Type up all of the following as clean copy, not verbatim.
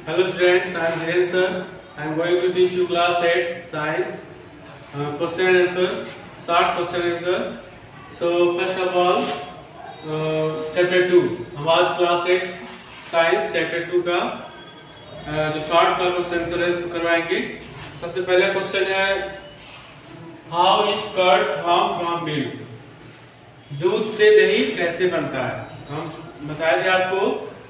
Hello students, I am Dhiren sir. I am going to teach you class 8 science question and answer, short question and answer. So first of all, chapter 2. हम आज class 8 science chapter 2 का जो short का question answer है उसको करवाएंगे. सबसे पहला क्वेश्चन है how is curd formed from milk? दूध से दही कैसे बनता है? हम बताए थे आपको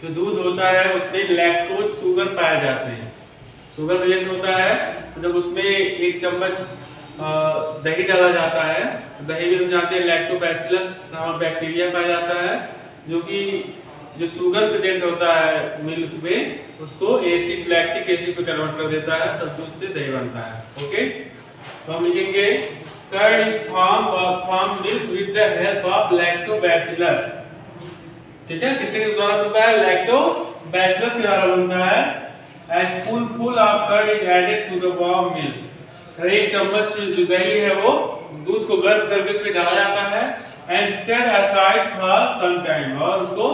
जो दूध होता है उसमें लैक्टोज शुगर पाए जाते हैं. शुगर प्रेजेंट होता है तो जब उसमें 1 चम्मच दही डाला जाता है तो दही में हम जानते हैं लैक्टोबैसिलस नामक बैक्टीरिया पाया जाता है जो कि जो शुगर प्रेजेंट होता है मिल्क में उसको एसिड लैक्टिक एसिड पे कन्वर्ट कर देता है तब दूध से दही बनता है. ओके, तो हम लिखेंगे curd is form milk with the help of lactobacillus. ठीक है, किसके द्वारा बनता है? लैक्टोबैसिलस के द्वारा बनता है. As spoonful of curd is added to the warm milk. 1 चम्मच जो दही है वो दूध को गर्म करके उसमें डाला जाता है and set aside for some time, और उसको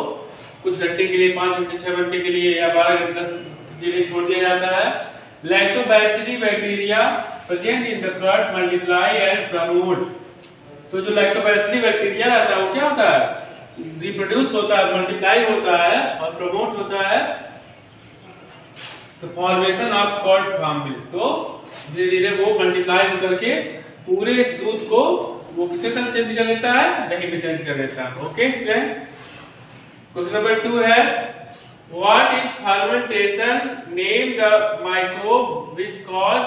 कुछ घंटे के लिए 5 घंटे 6 घंटे के लिए या 12 घंटे के लिए छोड़ दिया जाता है. Lactobacilli bacteria present in the curd multiply and promote. तो जो लैक्टोबैसिली बैक्टीरिया रहता है वो क्या होता है? रिप्रोड्यूस होता है, मल्टीप्लाई होता है और प्रमोट होता है तो formation of curd form milk. तो धीरे धीरे वो मल्टीप्लाई होकर के पूरे दूध को वो किसके साथ चेंज कर देता है? दही में चेंज कर देता है. ओके स्टूडेंट्स, क्वेश्चन नंबर 2 है what is fermentation? Name the microbe which cause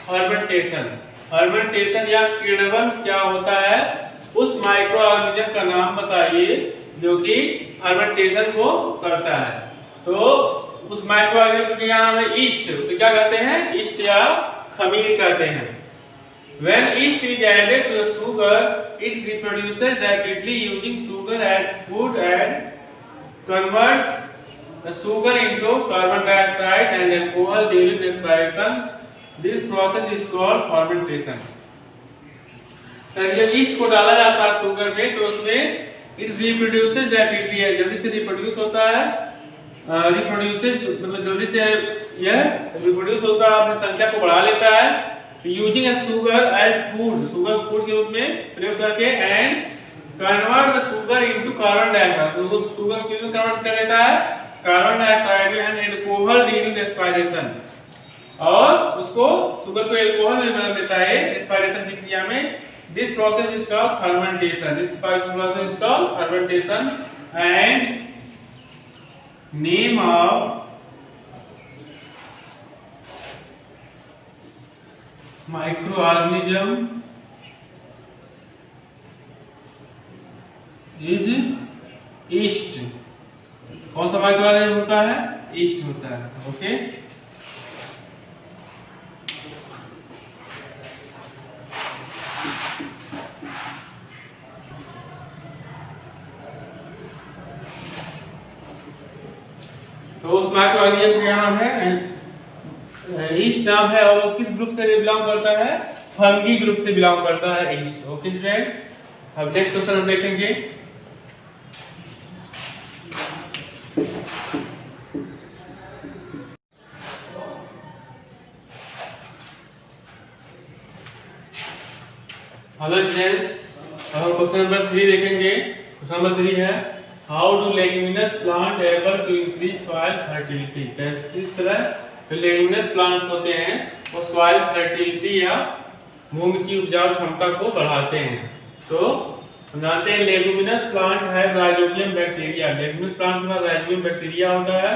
fermentation. Fermentation या किण्वन क्या होता है? उस माइक्रो ऑर्गेनिज्म का नाम बताइए जो कि फर्मेंटेशन को करता है. तो उस माइक्रो ऑर्गेनिज्म का नाम है ईस्ट. तो क्या कहते हैं? ईस्ट या खमीर कहते हैं. When yeast is added to the sugar, it reproduces rapidly using sugar as food and converts the sugar into carbon dioxide and alcohol during respiration. This process is called fermentation. जब east को डाला जाता है sugar में तो उसमें it reproduces rapidly है, जल्दी से रिप्रोड्यूस होता है. रिप्रोड्यूसेस मतलब जल्दी से यह रिप्रोड्यूस होता है, अपनी संख्या को बढ़ा लेता है using a sugar as food. Sugar food के रूप में प्रयोग करके and convert the sugar into carbon dioxide. Sugar को कन्वर्ट कर देता है कार्बन डाइऑक्साइड में एंड अल्कोहल ड्यूरिंग रेस्पिरेशन, और उसको शुगर को अल्कोहल में बदल देता है रेस्पिरेशन की क्रिया में. This process is called fermentation. This process is called fermentation and name of microorganism is yeast. कौन सा माइक्रोऑर्गेनिज्म होता है? yeast होता है. ओके, तो उस माइक्रोऑर्गेनिज्म का नाम है ईस्ट नाम है और वो किस ग्रुप से बिलोंग करता है? फंगी ग्रुप से बिलोंग करता है ईस्ट. ओके स्टूडेंट्स, अब नेक्स्ट क्वेश्चन हम देखेंगे. हेलो स्टूडेंट्स, अब हम क्वेश्चन नंबर 3 देखेंगे. क्वेश्चन नंबर 3 है how do leguminous plant able to increase soil fertility. किस तरह जो लेग्यूमिनस प्लांट्स होते हैं वो सॉइल फर्टिलिटी या भूमि की उपजाऊ क्षमता को बढ़ाते हैं. तो हम जानते हैं लेग्यूमिनस प्लांट है राइजोबियम बैक्टीरिया. लेग्यूमिनस प्लांट में राइजोबियम बैक्टीरिया होता है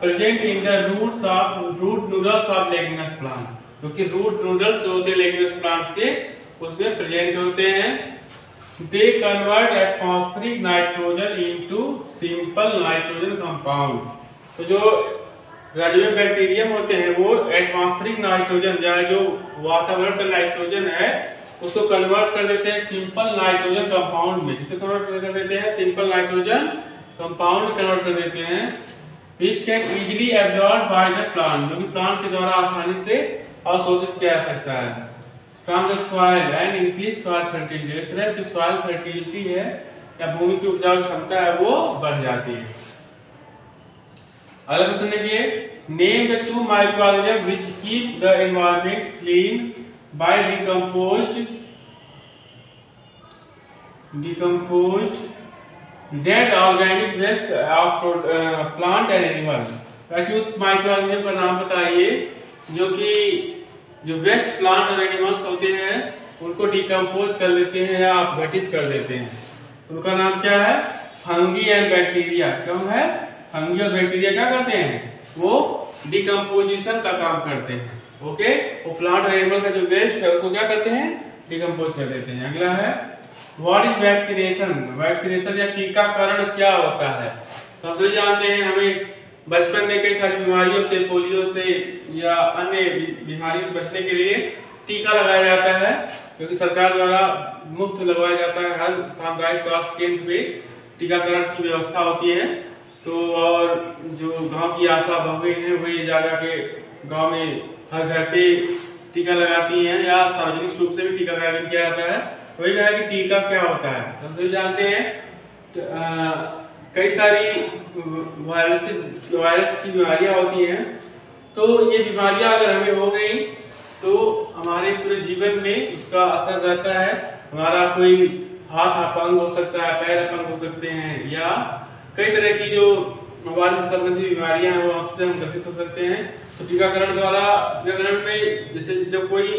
present in the root noodles of leguminous plant, क्योंकि रूट नूडल्स जो होते हैं लेग्यूमिनस प्लांट्स के उसमें प्रेजेंट होते हैं. They convert atmospheric nitrogen into simple nitrogen compound. तो जो राइजोबियम बैक्टीरियम होते हैं वो एटमॉस्फेरिक नाइट्रोजन जो वातावरण का नाइट्रोजन है उसको कन्वर्ट कर देते हैं सिंपल नाइट्रोजन कंपाउंड में. जिसे कन्वर्ट कर देते हैं सिंपल नाइट्रोजन कंपाउंड में कन्वर्ट कर देते हैं which can easily absorbed by the plant, जो कि प्लांट के द्वारा आसानी से अवशोषित किया जा सकता है. From the soil and increase soil fertility. इस तरह जो सॉइल फर्टिलिटी है या भूमि की उपजाऊ क्षमता है वो बढ़ जाती है. अगला क्वेश्चन देखिए name the 2 microorganism which keep the environment clean by decompose dead organic waste of plant and animal. ताकि उस माइक्रोऑर्गेनिज्म का नाम बताइए जो वेस्ट प्लांट और एनिमल्स होते हैं उनको डिकम्पोज कर लेते हैं या अपघटित कर देते हैं। उनका नाम क्या है? Fungi and bacteria. क्यों है? फंगी और बैक्टीरिया क्या करते हैं? वो डिकम्पोजिशन का काम करते हैं। ओके, वो प्लांट और एनिमल का जो वेस्ट है उसको क्या करते हैं? डिकम्पोज कर देते हैं। अगला है व्हाट इज वैक्सीनेशन। वैक्सीनेशन या टीकाकरण क्या होता है? तो हम सभी जानते हैं, हमें बचपन में कई सारी बीमारियों से, पोलियो से या अन्य बीमारियों से बचने के लिए टीका लगाया जाता है, क्योंकि सरकार द्वारा मुफ्त लगवाया जाता है। हर सामुदायिक स्वास्थ्य केंद्र पे टीकाकरण की व्यवस्था होती है। तो और जो गांव की आशा बहुएं हैं वही जा के गांव में हर घर पे टीका लगाती हैं या सार्वजनिक रूप से भी टीकाकरण किया जाता है। वही है कि टीका क्या होता है। हम सभी जानते हैं कई सारी वायरस की बीमारियां होती हैं। तो ये बीमारियां अगर हमें हो गई तो हमारे पूरे जीवन में उसका असर रहता है। हमारा कोई हाथ अपंग हो सकता है, पैर अपंग हो सकते हैं, या कई तरह की जो वायरस संबंधी बीमारियां हैं वो हमसे हम ग्रसित हो सकते हैं। तो टीकाकरण में जैसे जब कोई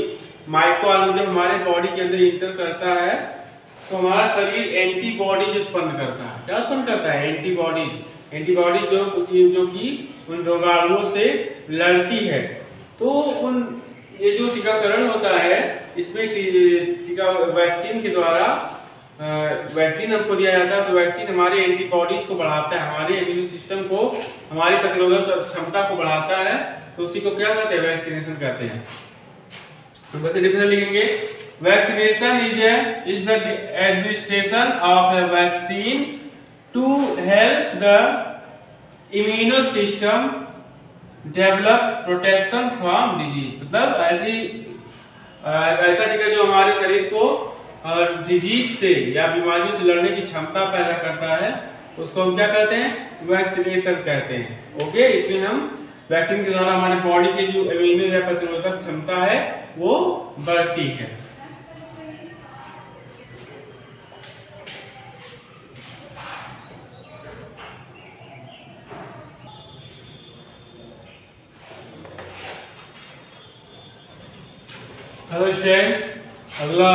माइक्रोऑर्गेनिज्म हमारे बॉडी के अंदर इंटर करता है तो हमारा शरीर एंटीबॉडीज उत्पन्न करता है। क्या उत्पन्न करता है? एंटीबॉडीज जो कि उन रोगाणुओं से लड़ती है। तो ये जो टीकाकरण होता है इसमें टीका वैक्सीन के द्वारा वैक्सीन हमको दिया जाता है। तो वैक्सीन हमारे एंटीबॉडीज को बढ़ाता है, हमारे इम्यून सिस्टम को, हमारी प्रतिरोधक क्षमता को बढ़ाता है। तो उसी को क्या कहते हैं? वैक्सीनेशन कहते हैं। तो बस डिफिनेशन लिखेंगे, vaccination is the administration of a vaccine to help the immuno system develop protection from disease. मतलब ऐसा टीका जो हमारे शरीर को डिजीज से या बीमारियों से लड़ने की क्षमता पैदा करता है उसको हम क्या कहते हैं? वैक्सीनेशन कहते हैं। ओके, इसमें हम वैक्सीन के द्वारा हमारे बॉडी की जो इम्यूनो या प्रतिरोधक क्षमता है वो बढ़ती है। हेलो स्टूडेंट्स, अगला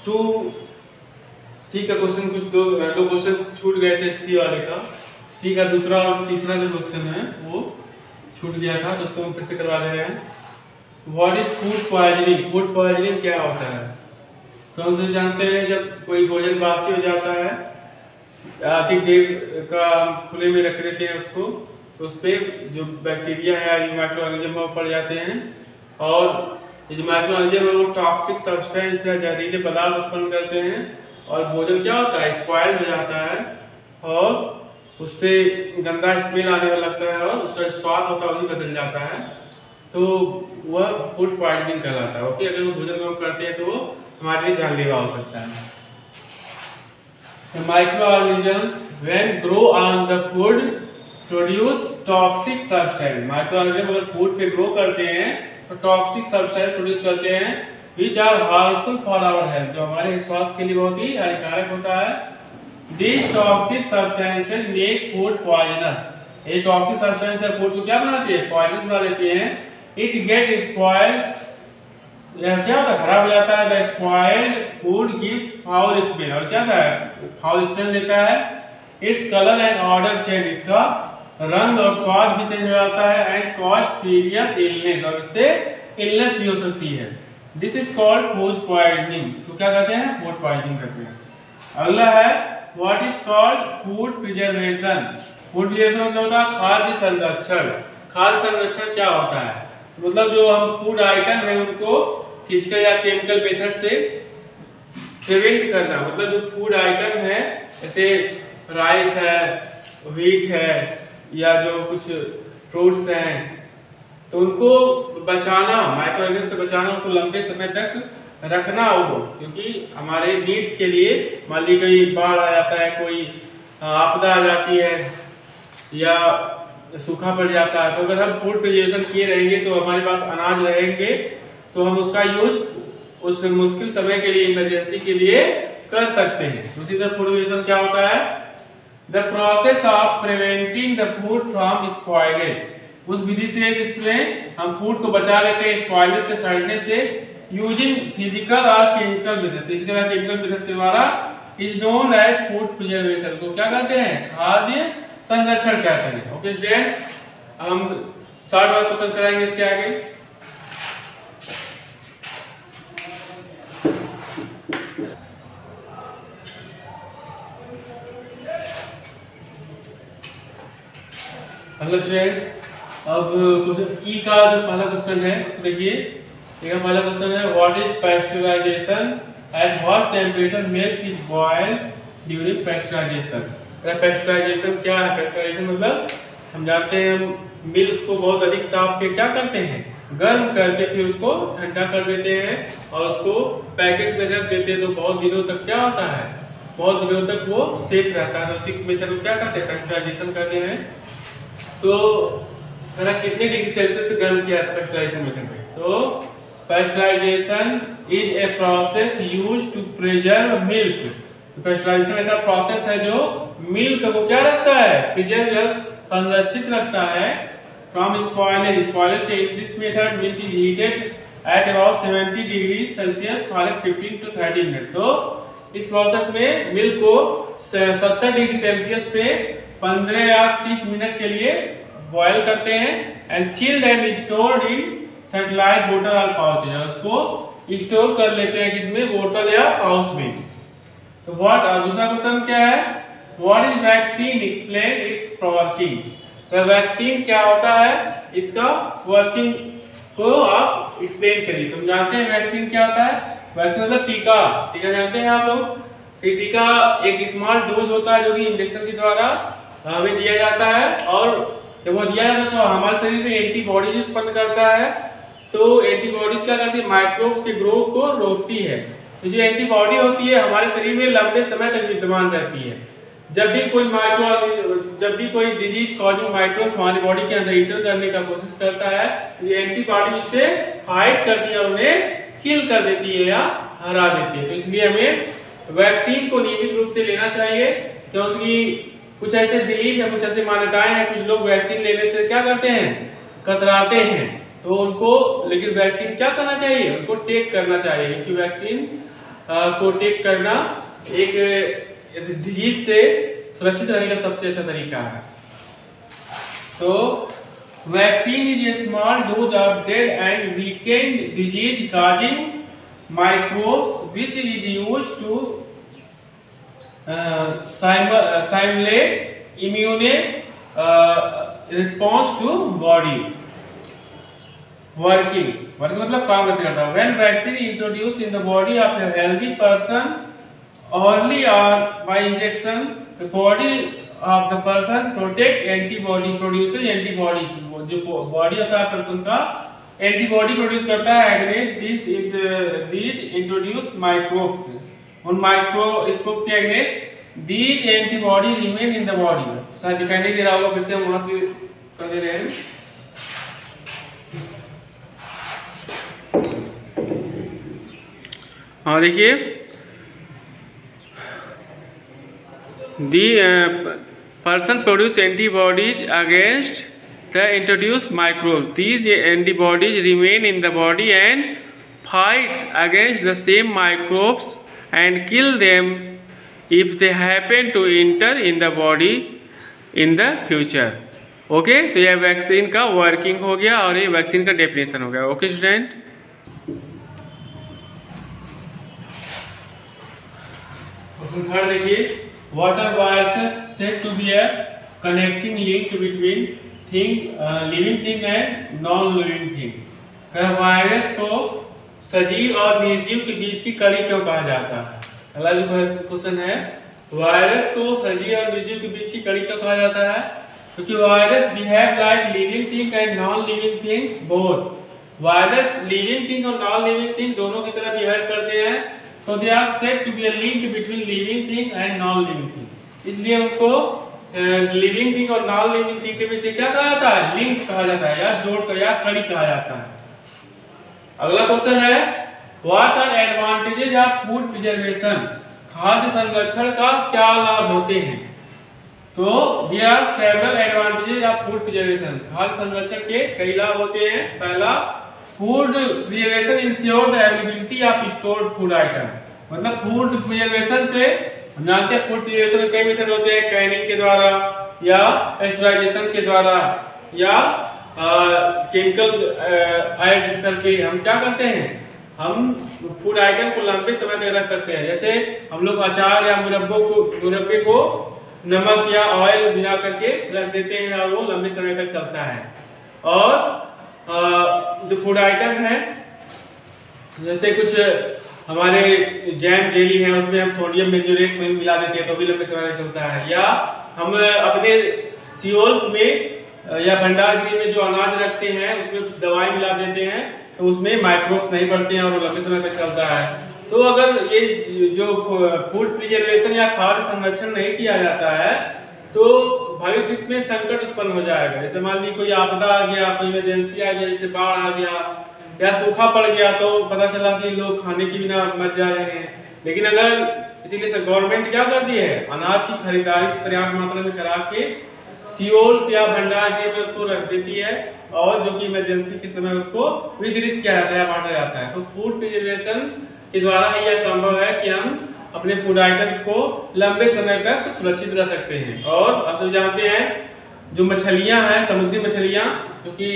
2C का क्वेश्चन, कुछ दो क्वेश्चन छूट गए थे C वाले का। C का दूसरा और तीसरा जो क्वेश्चन है वो छूट गया था, तो उसको हम फिर से करवा दे रहे हैं। What is food poisoning. Food poisoning क्या होता है? तो हम सब जानते हैं जब कोई भोजन बासी हो जाता है, अधिक देर का खुले में रख देते हैं उसको, तो उस पे जो बैक्टीरिया है या माइक्रोऑर्गेनिज्म वो पड़ जाते हैं, और ये जो माइक्रोऑर्गेनिज्म है वो टॉक्सिक सब्सटेंस या जहरीले पदार्थ उत्पन्न करते हैं, और भोजन क्या होता है? स्पॉइल हो जाता है और उससे गंदा स्मेल आने लगता है और उसका स्वाद होता है वही बदल जाता है। तो वह फूड पॉइजनिंग कहलाता है। ओके, अगर वो भोजन को हम करते हैं तो वो हमारे लिए जानलेवा हो सकता है। Microorganisms when grow on the food produce toxic substance. Microorganism अगर फूड पे ग्रो करते हैं तो टॉक्सिक सब्सटेंस प्रोड्यूस करते हैं which are harmful for our health, जो हमारे स्वास्थ्य के लिए बहुत ही हानिकारक होता है। These toxic substances make food poisonous. ये टॉक्सिक सब्सटेंस फूड को क्या बनाती है? पॉइजन बना देती है। It gets spoiled, यह क्या होता है? खराब हो जाता है। The spoiled food gives foul smell, और क्या होता है? फाउल स्मेल देता है। Its color and odor change, इसका रंग और स्वाद भी चेंज हो जाता है। And cause serious illness, और इससे इलनेस भी हो सकती है। This is called food poisoning. इसको क्या कहते हैं? फूड पॉइजनिंग कहते हैं। अगला है What is called food preservation. Food preservation क्या होता है? खाद्य संरक्षण। खाद्य संरक्षण क्या होता है? मतलब जो हम फूड आइटम है उनको फिजिकल या केमिकल मेथड से प्रिवेंट करना। मतलब जो फूड आइटम है जैसे राइस है, व्हीट है, या जो कुछ फ्रूट्स हैं, तो उनको बचाना, माइक्रोऑर्गेनिज्म से बचाना, उनको लंबे समय तक रखना हो, क्योंकि हमारे नीड्स के लिए मान ली कोई बाढ़ आ जाता है, कोई आपदा आ जाती है, या सूखा पड़ जाता है। तो अगर हम फूड प्रिजर्वेशन किए रहेंगे तो हमारे पास अनाज रहेंगे, तो हम उसका यूज उस मुश्किल समय के लिए, इमरजेंसी के लिए कर सकते हैं। उसी तरह फूड प्रिजर्वेशन क्या होता है, the process of preventing the food from spoilage, उस विधि से जिसमें हम फूड को बचा लेते हैं स्पॉइलेज से, सड़ने से, यूजिंग फिजिकल और केमिकल मेथड, फिजिकल और केमिकल मेथड के द्वारा, is known as food preservation, को क्या कहते हैं, खाद्य संरक्षण कहते हैं। ओके स्टूडेंट्स, हम 60 वाला क्वेश्चन कराएंगे इसके आगे। हेलो स्टूडेंट्स, अब क्वेश्चन ई का जो पहला क्वेश्चन है देखिए, पहला क्वेश्चन है what is pasteurisation, at what temperature milk is boiled during pasteurisation. Pasteurisation क्या है, पैस्चराइजेशन मतलब हम जानते हैं मिल्क को बहुत अधिक ताप पे क्या करते हैं, गर्म करके फिर उसको ठंडा कर देते हैं और उसको पैकेट में रख देते हैं, तो बहुत दिनों तक क्या होता है, बहुत दिनों तक वो सेफ रहता है। तो उसी मेथड को क्या करते हैं, पैस्चराइजेशन करते हैं। तो कितने डिग्री सेल्सियस पे गर्म किया था पैस्चराइजेशन मेथड में, तो pasteurization is a process used to preserve milk. Pasteurization ऐसा प्रोसेस है जो मिल्क को क्या रखता है, प्रिजर्व, संरक्षित रखता है फ्रॉम स्पॉइलेज, स्पॉइलेज से। इन this method milk is heated at about 70 degree Celsius for 15 to 30 minute. तो इस प्रोसेस में मिल्क को 70 डिग्री सेल्सियस पे 15 या 30 मिनट के लिए बॉयल करते हैं, and chilled and stored in satellite बोतल और पाउच, उसको स्टोर कर लेते हैं किसमें, बोतल या पाउच में। तो दूसरा क्वेश्चन क्या है, what is vaccine, explain it's working. तो वैक्सीन क्या होता है, इसका वर्किंग को आप एक्सप्लेन करिए। तुम जानते हैं वैक्सीन क्या होता है, वैक्सीन मतलब टीका, टीका जानते हैं आप लोग। टीका एक स्मॉल डोज होता है जो कि इंजेक्शन के द्वारा हमें दिया जाता है, और जब वो दिया जाता है तो हमारे शरीर में एंटीबॉडीज उत्पन्न करता है। तो एंटीबॉडीज क्या करती है, माइक्रोब्स के ग्रोथ को रोकती है। तो जो एंटीबॉडी होती है हमारे शरीर में लंबे समय तक विद्यमान रहती है। जब भी कोई डिजीज कॉजिंग माइक्रोब्स हमारी बॉडी के अंदर इंटर करने का कोशिश करता है, तो ये एंटीबॉडी से फाइट करती है, उन्हें किल कर देती है या हरा देती है। तो इसलिए हमें वैक्सीन को नियमित रूप से लेना चाहिए, क्योंकि कुछ ऐसे बिलीफ या कुछ ऐसे मान्यताएं हैं, कुछ लोग वैक्सीन लेने से क्या करते हैं, कतराते हैं। तो उनको, लेकिन वैक्सीन क्या करना चाहिए, उनको टेक करना चाहिए, क्योंकि वैक्सीन को टेक करना एक डिजीज से सुरक्षित रहने का सबसे अच्छा तरीका है। तो vaccine is a small dose of dead and weakened disease causing microbes which is used to simulate immune response to body working मतलब काम कैसे करता है। When vaccine introduced in the body of a healthy person orally or by injection, the body of the person protect antibody, produces antibody, जो body होता है person का antibody produce करता है अगेंस्ट these introduced microbes, उन microscope के against these antibody remain in the body. शायद दिखाई नहीं दे रहा होगा, फिर से हम वहां से कर दे रहे हैं। हाँ देखिए, the person produce antibodies against the introduce microbes, these antibodies remain in the body and fight against the same microbes and kill them if they happen to enter in the body in the future। Okay, तो यह vaccine का working हो गया और ये vaccine का definition हो गया। ओके स्टूडेंट, क्वेश्चन थर्ड देखिए, what are viruses said to be a connecting link between living thing and non living thing. Virus को सजीव और निर्जीव के बीच की कड़ी क्यों कहा जाता है। अगला जो क्वेश्चन है, वायरस को सजीव और निर्जीव के बीच की कड़ी क्यों कहा जाता है, क्योंकि virus behave like living thing and non living things both. Virus living thing और नॉन लिविंग थिंग दोनों की तरह बिहेव करते हैं। So they are said to be a link between living thing and non living thing, इसलिए उनको living thing और non living thing के बीच क्या कहा जाता है? लिंक कहा जाता है या जोड़ या कड़ी कहा जाता है। अगला क्वेश्चन है what are advantages of food preservation? खाद्य संरक्षण का क्या लाभ होते हैं? तो here are several advantages of food preservation. खाद्य संरक्षण के कई लाभ होते हैं। पहला, food preservation ensure the availability of stored food item. मतलब फूड प्रिजर्वेशन से हम जानते हैं फूड प्रिजर्वेशन में कई मेथड होते हैं, कैनिंग के द्वारा या पेस्चराइजेशन के द्वारा या केमिकल ऐड करके हम क्या करते हैं, हम फूड आइटम को लंबे समय तक रख सकते हैं। जैसे हम लोग अचार या मुरब्बे को नमक या ऑयल मिला करके रख देते हैं और वो लंबे समय तक चलता है। और जो फूड आइटम है जैसे कुछ हमारे जैम जेली है उसमें हम सोडियम बेंजोएट में मिला देते हैं तो भी लंबे समय तक चलता है। या हम अपने सियोल्स में या भंडार गृह में जो अनाज रखते हैं उसमें कुछ दवाई मिला देते हैं तो उसमें माइक्रोब्स नहीं बढ़ते हैं और वो लंबे समय तक चलता है। तो अगर ये जो फूड प्रिजर्वेशन या खाद्य संरक्षण नहीं किया जाता है तो भविष्य में संकट उत्पन्न हो जाएगा। जैसे मान लीजिए कोई आपदा आ गया, कोई इमरजेंसी आ गया, जैसे बाढ़ आ गया या सूखा पड़ गया तो पता चला कि लोग खाने के बिना मर जा रहे हैं। लेकिन अगर इसीलिए गवर्नमेंट क्या करती है, अनाज की खरीदारी पर्याप्त मात्रा में करा के सियोल्स या भंडार गृह में उसको रख देती है और जो कि इमरजेंसी के समय उसको वितरित किया जाता है, बांटा जाता है। तो फूड प्रिजर्वेशन के द्वारा ही यह संभव है कि हम अपने फूड आइटम्स को लंबे समय तक सुरक्षित रख सकते हैं। और आप तो जानते हैं जो मछलियां हैं, समुद्री मछलियां जो कि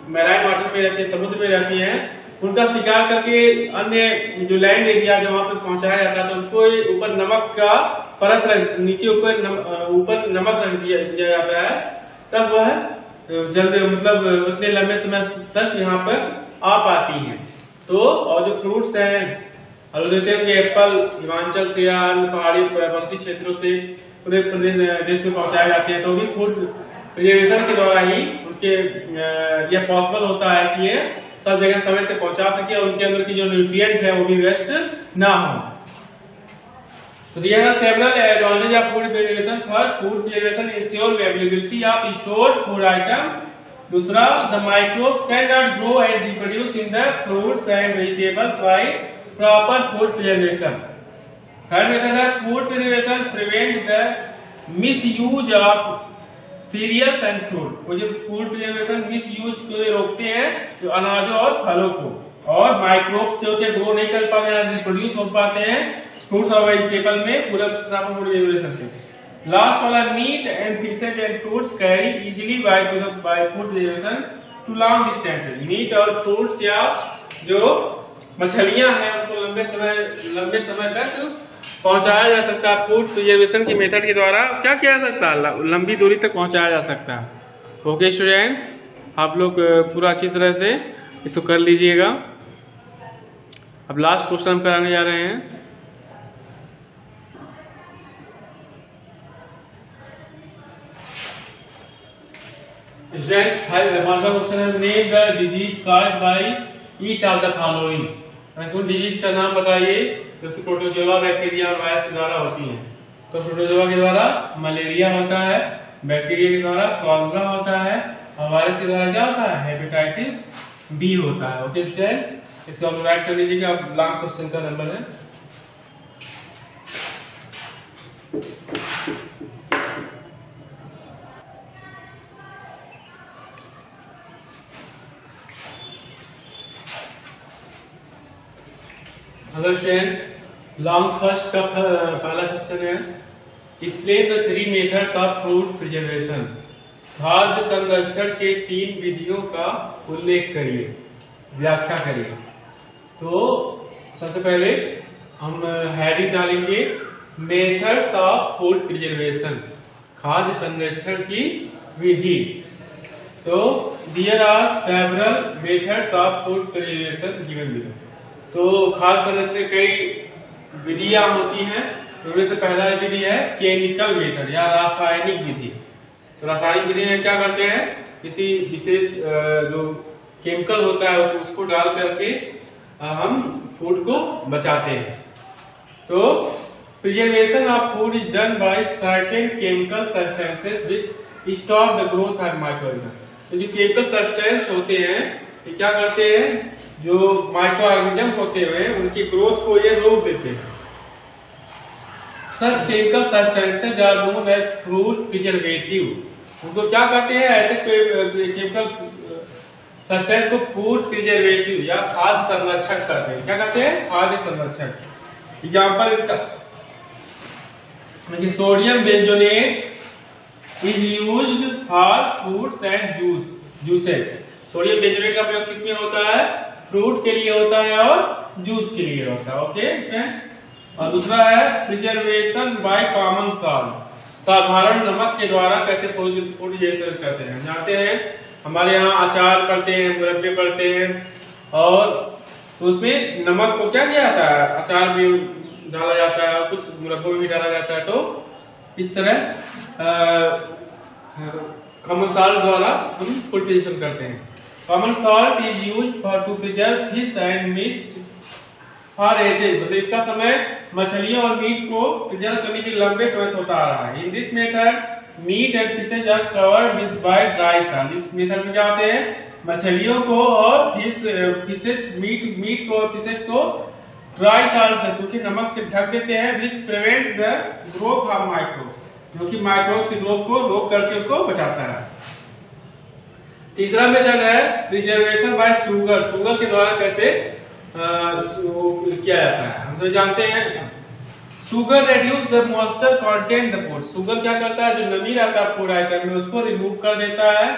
मैराइन वाटर में रहती है, समुद्र में रहती हैं, उनका शिकार करके अन्य जो लैंड एरिया जो वहां पर पहुंचाया जाता है तो उनको ऊपर नमक का परत नीचे ऊपर नमक रख दिया जाता है, तब वह जल्द मतलब उतने लंबे समय तक यहाँ पर आ पाती हैं। तो और जो फ्रूट्स हैं और देते हैं कि एप्पल हिमाचल से या अन्य पहाड़ी पर्वतीय क्षेत्रों से पूरे देश में पहुंचाए जाते हैं तो भी फूड प्रिजर्वेशन के द्वारा ही उनके यह पॉसिबल होता है कि ये सब जगह समय से पहुंचा सके और उनके अंदर की जो न्यूट्रिएंट है वो भी वेस्ट ना हो। तो दिया several advantage of food preservation. First, food preservation ensure availability of stored food item. दूसरा, the microbes can not grow and reproduce in the fruits and vegetables by proper food preservation. Third method है food preservation prevent the misuse of cereals and fruit. वो जो food preservation misuse को रोकते हैं जो अनाजों और फलों को, और माइक्रोब्स जो होते हैं ग्रो नहीं कर पाते हैं, रिप्रोड्यूस हो पाते हैं फ्रूट्स और वेजिटेबल में पूरा फूड प्रिजर्वेशन से। लास्ट वाला meat and fishes and fruits carry easily by food preservation to long distance. Meat और फ्रूट्स या जो मछलियां हैं उनको लंबे समय तक पहुंचाया जा सकता है। फूड प्रिजर्वेशन की मेथड के द्वारा क्या किया जा सकता है, लंबी दूरी तक पहुंचाया जा सकता है। ओके स्टूडेंट्स, आप लोग पूरा अच्छी तरह से इसको कर लीजिएगा। अब लास्ट क्वेश्चन हम कराने जा रहे हैं। स्टूडेंट्स, क्वेश्चन है name the disease caused by each of the following. उन डिजीज का नाम बताइए जो कि प्रोटोजोआ बैक्टीरिया और वायरस के द्वारा होती हैं। तो प्रोटोजोआ के द्वारा मलेरिया होता है, बैक्टीरिया के द्वारा कॉलरा होता है और वायरस के द्वारा क्या होता है, हेपेटाइटिस बी होता है। ओके स्टूडेंट्स, इसको आप राइट कर लीजिएगा। अब लॉन्ग क्वेश्चन का नंबर है। हेलो स्टूडेंट्स, लॉन्ग फर्स्ट का पहला क्वेश्चन है explain the 3 methods of food preservation. खाद्य संरक्षण के 3 विधियों का उल्लेख करिए, व्याख्या करिए। तो सबसे पहले हम हेडिंग डालेंगे मेथड्स ऑफ फूड प्रिजर्वेशन, खाद्य संरक्षण की विधि। तो there are several methods of food preservation given below. तो खाद्य संरक्षण की कई विधियां होती हैं। उनमें से पहला विधि है केमिकल मेथड या रासायनिक विधि। तो रासायनिक विधि में क्या करते हैं, किसी विशेष जो केमिकल होता है उसको डाल करके हम फूड को बचाते हैं। तो Preservation of food is done by certain chemical substances which stop the growth of microorganisms. तो जो chemical substance होते हैं ये क्या करते हैं, जो माइक्रोऑर्गेनिज्म होते हैं उनकी ग्रोथ को ये रोक देते हैं। Such chemical substances are known as fruit preservative. उनको क्या करते हैं, ऐसे केमिकल सब्सटेंस को फूड प्रिजर्वेटिव या खाद्य संरक्षक करते हैं। क्या कहते हैं, खाद्य संरक्षक। एग्जाम्पल इसका sodium benzonate is used for fruits and juices. Sodium benzonate का प्रयोग किसमें होता है, फ्रूट के लिए होता है और जूस के लिए होता है। Okay friends. और दूसरा है प्रिजर्वेशन बाय कॉमन सॉल्ट। साधारण नमक के द्वारा कैसे प्रिजर्वेशन करते हैं, जानते हैं हमारे यहाँ अचार करते हैं, मुरब्बे करते हैं, और तो उसमें नमक को क्या किया जाता है, अचार में डाला जाता है और कुछ मुरब्बों में भी डाला जाता है। तो इस तरह कॉमन सॉल्ट द्वारा हम फूड प्रिजर्वेशन करते हैं। Common salt is used for to preserve fish and meat for ages. मतलब इसका समय मछलियों और मीट को प्रिजर्व करने के लंबे समय से होता आ रहा है। In this method meat and fishes are covered with by dry salt. इस मेथड में क्या होते हैं, मछलियों को और मीट को और फिशेज को ड्राई सॉल्ट से, सूखे नमक से ढक देते हैं, which prevent the growth of microbes, जो कि माइक्रोब्स की ग्रोथ को रोक करके उनको बचाता है। तीसरा मेथड है प्रिजर्वेशन बाय शुगर। शुगर के द्वारा कैसे किया जाता है, हम तो जानते हैं sugar reduce the moisture content the food. Sugar क्या करता है, जो नमी रहता है फूड आइटम में उसको रिमूव कर देता है,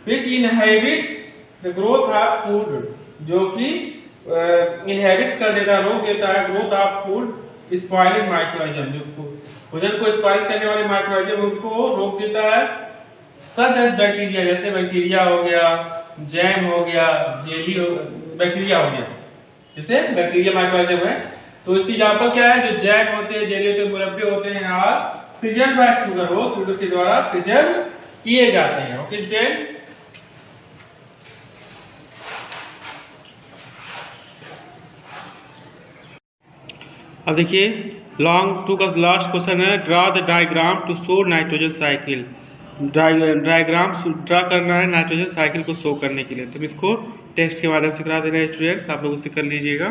which inhibits the growth of food, जो कि इनहेबिट्स कर देता है, रोक देता है growth of food spoiling microorganism, जो भोजन को स्पॉइल करने वाले माइक्रोऑर्गेनिज्म उनको रोक देता है। सच एज बैक्टीरिया, जैसे बैक्टीरिया हो गया, जैम हो गया, जेली हो, बैक्टीरिया हो गया, जैसे बैक्टीरिया माइक्रोऑर्गेनिज्म है। तो इसकी एग्जांपल क्या है, जो जैम होते हैं, जेली होते हैं, मुरब्बे होते हैं, और प्रिजर्व बाय शुगर, वो शुगर के द्वारा प्रिजर्व किए जाते हैं। Okay friends. अब देखिए लॉन्ग टू का लास्ट क्वेश्चन है, draw the diagram to show nitrogen cycle. Diagram draw करना है नाइट्रोजन साइकिल को शो करने के लिए। तो इसको टेक्स्ट के माध्यम से करा देना है स्टूडेंट्स, आप लोग उसे कर लीजिएगा।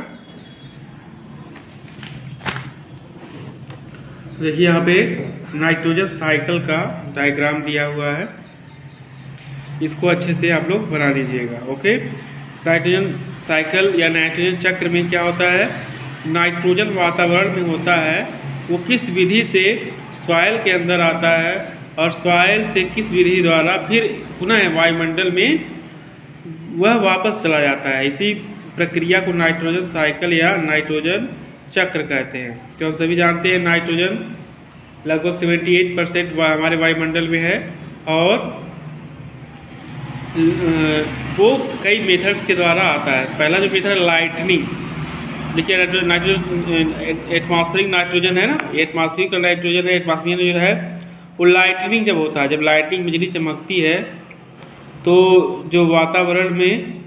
देखिए यहाँ पे नाइट्रोजन साइकिल का डायग्राम दिया हुआ है, इसको अच्छे से आप लोग बना लीजिएगा। ओके, नाइट्रोजन साइकिल या नाइट्रोजन चक्र में क्या होता है, नाइट्रोजन वातावरण में होता है, वो किस विधि से सॉइल के अंदर आता है और सॉइल से किस विधि द्वारा फिर पुनः वायुमंडल में वह वापस चला जाता है। इसी प्रक्रिया को नाइट्रोजन साइकिल या नाइट्रोजन चक्र कहते हैं। तो हम सभी जानते हैं नाइट्रोजन लगभग 78% हमारे वायुमंडल में है, और वो कई मेथड्स के द्वारा आता है। पहला जो मेथड है लाइटनिंग। देखिए नाइट्रोजन एटमॉस्फेरिक नाइट्रोजन है ना, एटमॉस्फेरिक का नाइट्रोजन है, एटमॉस्फेरिक जो है वो लाइटनिंग जब होता है, जब लाइटनिंग बिजली चमकती है तो जो वातावरण में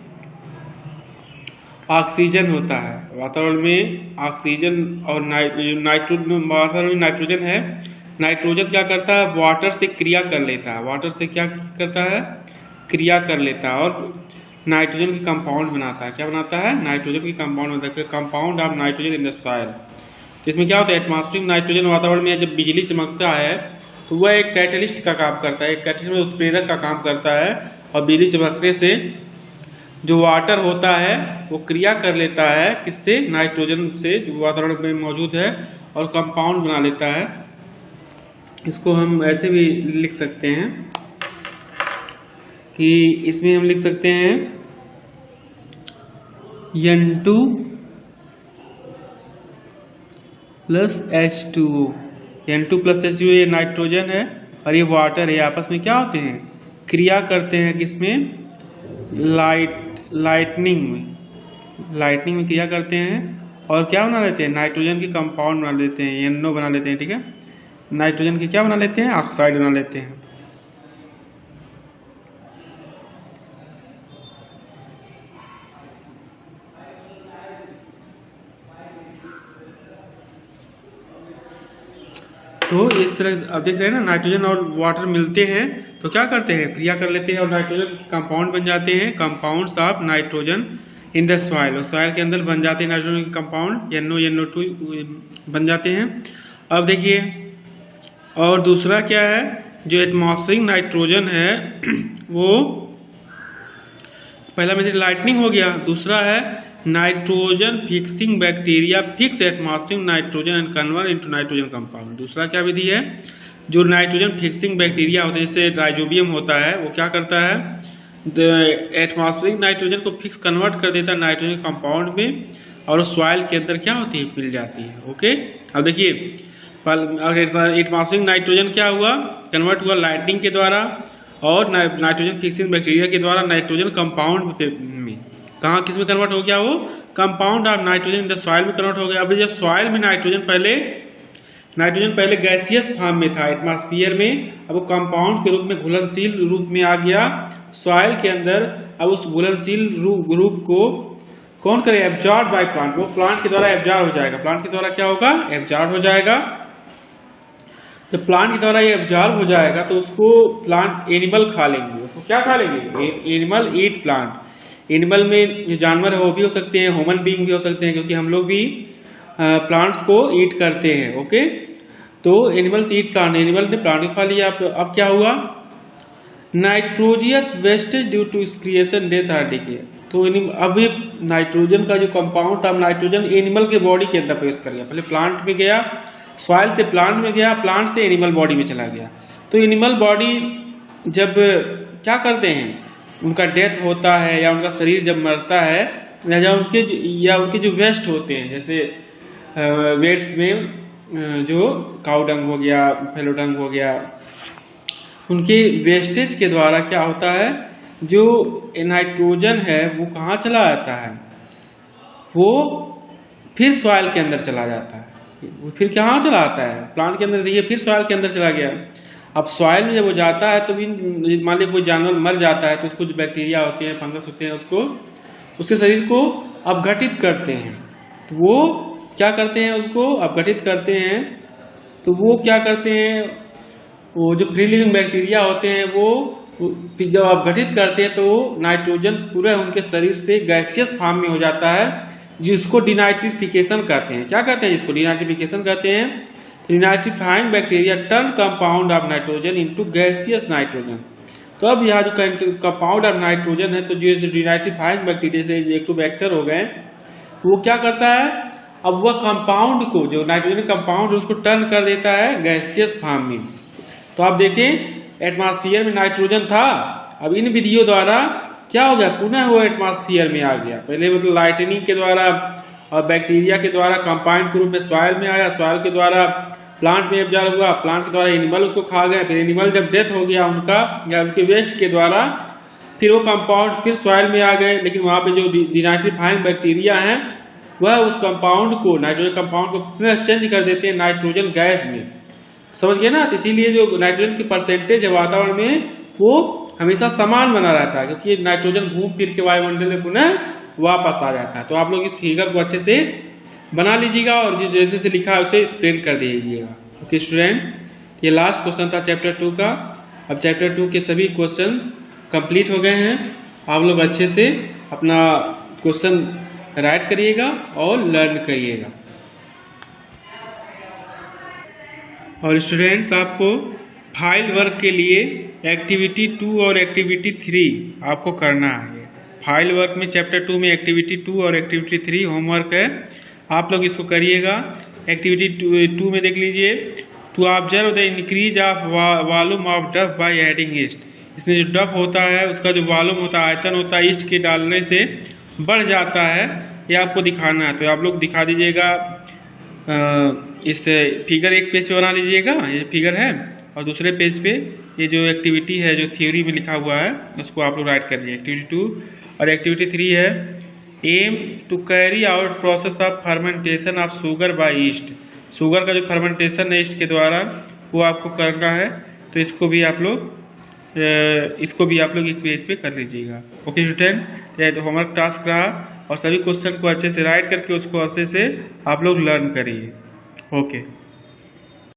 ऑक्सीजन होता है, वातावरण में ऑक्सीजन और वातावरण में नाइट्रोजन है, नाइट्रोजन क्या करता है, वाटर से क्रिया कर लेता है, वाटर से क्या करता है, क्रिया कर लेता है और नाइट्रोजन की कंपाउंड बनाता है। क्या बनाता है, नाइट्रोजन की कंपाउंड बनाता है, compound of nitrogen in the soil. तो इसमें क्या होता है, एटमॉस्फेरिक नाइट्रोजन वातावरण में जब बिजली चमकता है तो वह एक कैटलिस्ट का काम करता है, एक कैटलिस्ट में उत्प्रेरक का काम करता है, और बिजली चमकने से जो वाटर होता है वो क्रिया कर लेता है किससे, नाइट्रोजन से जो वातावरण में मौजूद है, और कंपाउंड बना लेता है। इसको हम ऐसे भी लिख सकते हैं कि इसमें हम लिख सकते हैं N2 plus H2O। N2 plus H2O ये नाइट्रोजन है और ये वाटर है, आपस में क्या होते हैं, क्रिया करते हैं किसमें, लाइटनिंग में क्रिया करते हैं, और क्या बना लेते हैं, नाइट्रोजन की कंपाउंड बना लेते हैं, NO बना लेते हैं। ठीक है, नाइट्रोजन की क्या बना लेते हैं, ऑक्साइड बना लेते हैं। तो इस तरह अब देख रहे हैं ना, नाइट्रोजन और वाटर मिलते हैं तो क्या करते हैं, क्रिया कर लेते हैं और नाइट्रोजन के कंपाउंड बन जाते हैं, compounds of nitrogen in the soil, और सॉइल के अंदर बन जाते हैं नाइट्रोजन के कंपाउंड NO2 बन जाते हैं। अब देखिए, और दूसरा क्या है, जो एटमॉस्फेरिक नाइट्रोजन है वो पहला में लाइटनिंग हो गया, दूसरा है nitrogen fixing bacteria fix atmospheric nitrogen and convert into nitrogen compound. दूसरा क्या विधि है, जो नाइट्रोजन फिक्सिंग बैक्टीरिया होते हैं, जैसे राइजोबियम होता है, वो क्या करता है, एटमॉस्फेरिक नाइट्रोजन को फिक्स कन्वर्ट कर देता है नाइट्रोजन कंपाउंड में, और सॉइल के अंदर क्या होती है, मिल जाती है। ओके, अब देखिए एटमॉस्फेरिक नाइट्रोजन क्या हुआ, कन्वर्ट हुआ लाइटनिंग के द्वारा और नाइट्रोजन फिक्सिंग बैक्टीरिया के द्वारा नाइट्रोजन कंपाउंड में, कहाँ किस में कन्वर्ट हो गया, वो compound of nitrogen in the soil में कन्वर्ट हो गया। अब जब सॉइल में नाइट्रोजन पहले गैसियस फॉर्म में था एटमॉस्फेयर में, अब वो कंपाउंड के रूप में घुलनशील रूप में आ गया सॉइल के अंदर। अब उस घुलनशील रूप को कौन करे, एब्जॉर्ब बाय प्लांट, वो प्लांट के द्वारा एब्जॉर्ब हो जाएगा। प्लांट के द्वारा क्या होगा, एब्जॉर्ब हो जाएगा। तो प्लांट के द्वारा ये एब्जॉर्ब हो जाएगा तो उसको प्लांट एनिमल खा लेंगे। उसको क्या खा लेंगे, एनिमल ईट प्लांट। एनिमल में जो जानवर है वो भी हो सकते हैं, ह्यूमन बीइंग भी हो सकते हैं, क्योंकि हम लोग भी प्लांट्स को ईट करते हैं। ओके, तो एनिमल्स ईट प्लांट, एनिमल ने प्लांट को खा लिया। अब क्या हुआ, nitrogenous wastage due to creation death or decay. तो अब ये नाइट्रोजन का जो कंपाउंड था, नाइट्रोजन एनिमल के बॉडी के अंदर प्रवेश कर गया। पहले प्लांट में गया, सॉइल से प्लांट में गया, प्लांट से एनिमल बॉडी में चला गया। तो एनिमल बॉडी जब क्या करते हैं, उनका डेथ होता है या उनका शरीर जब मरता है, या उनके जो वेस्ट होते हैं, जैसे वेट्स में जो काउ डंग हो गया, फेलो डंग हो गया, उनके वेस्टेज के द्वारा क्या होता है, जो नाइट्रोजन है वो कहाँ चला जाता है, वो फिर सॉइल के अंदर चला जाता है। वो फिर कहाँ चला आता है, प्लांट के अंदर, देखिए फिर सॉइल के अंदर चला गया। अब सॉइल में जब वो जाता है तो भी मान लीजिए कोई जानवर मर जाता है तो उसको जो बैक्टीरिया होते हैं, फंगस होते हैं, उसको उसके शरीर को अपघटित करते हैं। तो वो क्या करते हैं, उसको अपघटित करते हैं। तो वो क्या करते हैं, वो जो फ्री लिविंग बैक्टीरिया होते हैं वो जब अपघटित करते हैं तो नाइट्रोजन पूरे उनके शरीर से गैसियस फॉर्म में हो जाता है, जिसको डिनाइट्रिफिकेशन कहते हैं। क्या कहते हैं, जिसको डिनाइट्रिफिकेशन कहते हैं। Denitrifying bacteria turn compound of nitrogen into gaseous nitrogen. तो अब यहाँ जो कंपाउंड ऑफ नाइट्रोजन है, तो जो डिनाइट्रिफाइंग बैक्टीरिया से एक्टोबैक्टर हो गए, वो क्या करता है, अब वह कंपाउंड को, जो नाइट्रोजन कंपाउंड उसको टर्न कर देता है गैसियस फॉर्म में। तो आप देखें एटमॉस्फेयर में नाइट्रोजन था, अब इन विधियों द्वारा क्या हो गया, पुनः वो एटमॉस्फेयर में आ गया। पहले मतलब लाइटनिंग के द्वारा और बैक्टीरिया के द्वारा कंपाउंड के रूप में सॉइल में आया, सॉइल के द्वारा प्लांट में एब्जॉर्ब हुआ, प्लांट के द्वारा एनिमल उसको खा गए, फिर एनिमल जब डेथ हो गया उनका या उनके वेस्ट के द्वारा, फिर वो कंपाउंड फिर सॉइल में आ गए। लेकिन वहाँ पे जो डिनाइट्रिफाइंग बैक्टीरिया है वह उस कंपाउंड को, नाइट्रोजन कंपाउंड को पुनः चेंज कर देते हैं नाइट्रोजन गैस में। समझ गए ना। इसीलिए जो नाइट्रोजन की परसेंटेज है वातावरण में वो हमेशा समान बना रहता है, क्योंकि नाइट्रोजन घूम फिर के वायुमंडल में पुनः वापस आ जाता है। तो आप लोग इस फिगर को अच्छे से बना लीजिएगा और जिस जैसे से लिखा है उसे एक्सप्लेन कर दीजिएगा। ओके स्टूडेंट, ये लास्ट क्वेश्चन था चैप्टर 2 का। अब चैप्टर 2 के सभी क्वेश्चंस कंप्लीट हो गए हैं। आप लोग अच्छे से अपना क्वेश्चन राइट करिएगा और लर्न करिएगा। और स्टूडेंट्स, आपको फाइल वर्क के लिए एक्टिविटी 2 और एक्टिविटी 3 आपको करना है। फाइल वर्क में चैप्टर 2 में एक्टिविटी 2 और एक्टिविटी 3 होमवर्क है, आप लोग इसको करिएगा। एक्टिविटी 2 में देख लीजिए, to observe the increase of volume of dough by adding yeast. इसमें जो डफ होता है उसका जो वॉल्यूम होता है, आयतन होता है, ईस्ट के डालने से बढ़ जाता है, ये आपको दिखाना है। तो आप लोग दिखा दीजिएगा, इस फिगर एक पेज पे बना लीजिएगा, ये फिगर है, और दूसरे पेज पे ये जो एक्टिविटी है जो थ्योरी में लिखा हुआ है उसको आप लोग राइट कर लीजिए। एक्टिविटी 2 और एक्टिविटी 3 है aim to carry out process of fermentation of sugar by yeast. Sugar का जो फर्मेंटेशन है ईस्ट के द्वारा वो आपको करना है। तो इसको भी आप लोग एक पेज पे कर लीजिएगा। ओके स्टूडेंट, यह तो होमवर्क टास्क रहा और सभी क्वेश्चन को अच्छे से राइट करके उसको अच्छे से आप लोग लर्न करिए। ओके।